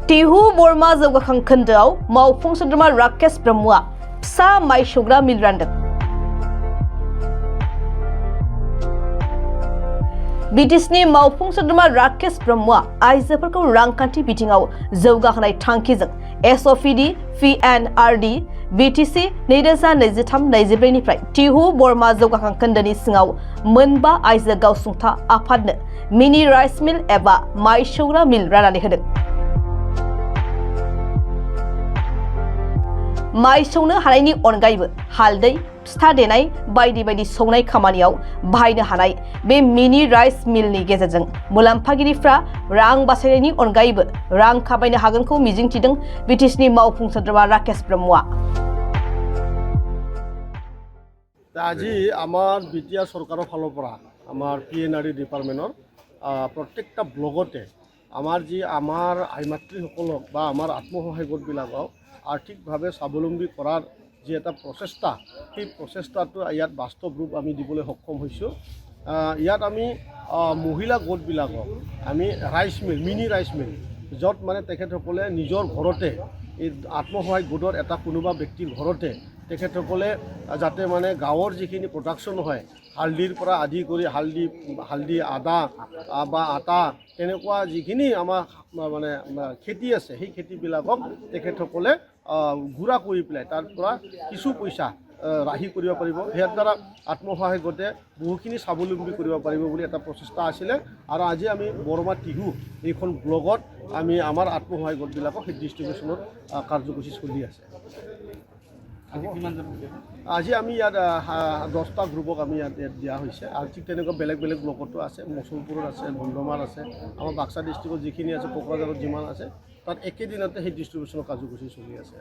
टिहु बरमा जौगाखां खोन्दोआव मावफुं सोद्रोमा राकेश ब्रह्मआ फिसा माइ सौग्रा मिल रानदों। बिटिसिनि मावफुं सोद्रोमा राकेश ब्रह्मआ आइजोफोरखौ रांखान्थि बिथिङाव जौगाहोनाय थांखिजों एसअपिडि पिएनआरडि बिटिसि 2023-24 निफ्राय टिहु बरमा जौगाखां खोन्दोनि सिङाव मोनबा आइजो गावसुंथा आफादनो मिनि राइस मिल एबा माइ सौग्रा मिल राननानै होदों। माइ सौनो हानायनि अनगायैबो हालदै, फिथा देनाय बायदि बायदि सौनाय खामानियाव बाहायनो हानाय बे मिनि राइस मिलनि गेजेरजों मुलाम्फागिरिफ्रा रां बासायनायनि अनगायैबो रां खामायनो हागोनखौ मिजिंथिदों बिटिसिनि मावफुं सोद्रोमा राकेश ब्रह्मआ। আজি আমার বিটিআর সরকারের ফালৰ পৰা আমাৰ পিএনআৰডি ডিপাৰ্টমেন্টৰ প্ৰত্যেকটা ব্লগতে আমাৰ আইমাতৃসকলক বা আমাৰ আত্মসহায়ক গোটবিলাকক আৰ্থিকভাৱে স্বাৱলম্বী কৰাৰ যে এটা প্ৰচেষ্টা, সেই প্ৰচেষ্টাটো ইয়াত বাস্তৱ ৰূপ আমি দিবলৈ সক্ষম হৈছোঁ। ইয়াত আমি মহিলা গোটবিলাকক আমি rice meal, mini rice meal, য'ত মানে তেখেতসকলে নিজৰ ঘৰতে এই আত্মসহায়ক গোটৰ এটা কোনোবা ব্যক্তিৰ ঘৰতে তেখেতসকলে যাতে মানে গাঁৱৰ যিখিনি প্ৰডাকশ্যন হয়, হালধিৰ পৰা আদি কৰি হালধি, আদা বা আটা, তেনেকুৱা যিখিনি আমাৰ মানে খেতি আছে, সেই খেতিবিলাকক তেখেতসকলে গুড়া কৰি পেলাই তাৰ পৰা কিছু পইচা ৰাহি কৰিব পাৰিব। ইয়াৰ দ্বাৰা আত্মসহায়ক গোটে বহুখিনি স্বাৱলম্বী কৰিব পাৰিব বুলি এটা প্ৰচেষ্টা আছিলে। আৰু আজি আমি বৰমা টিহু এইখন ব্লগত আমি আমাৰ আত্মসহায়ক গোটবিলাকক সেই ডিষ্ট্ৰিবিউশ্যনৰ কাৰ্যসূচী চলি আছে। আজি আমি ইয়াত 10টা গ্ৰুপক আমি ইয়াত দিয়া হৈছে আৰু ঠিক তেনেকুৱা বেলেগ বেলেগ ব্লকতো আছে, মচলপুৰত আছে, বন্ধমাৰ আছে, আমাৰ বাক্সা ডিষ্ট্ৰিক্টত যিখিনি আছে, কোকৰাঝাৰত যিমান আছে, তাত একেদিনতে সেই ডিষ্ট্ৰিবিউশ্যনৰ কাৰ্যসূচী চলি আছে।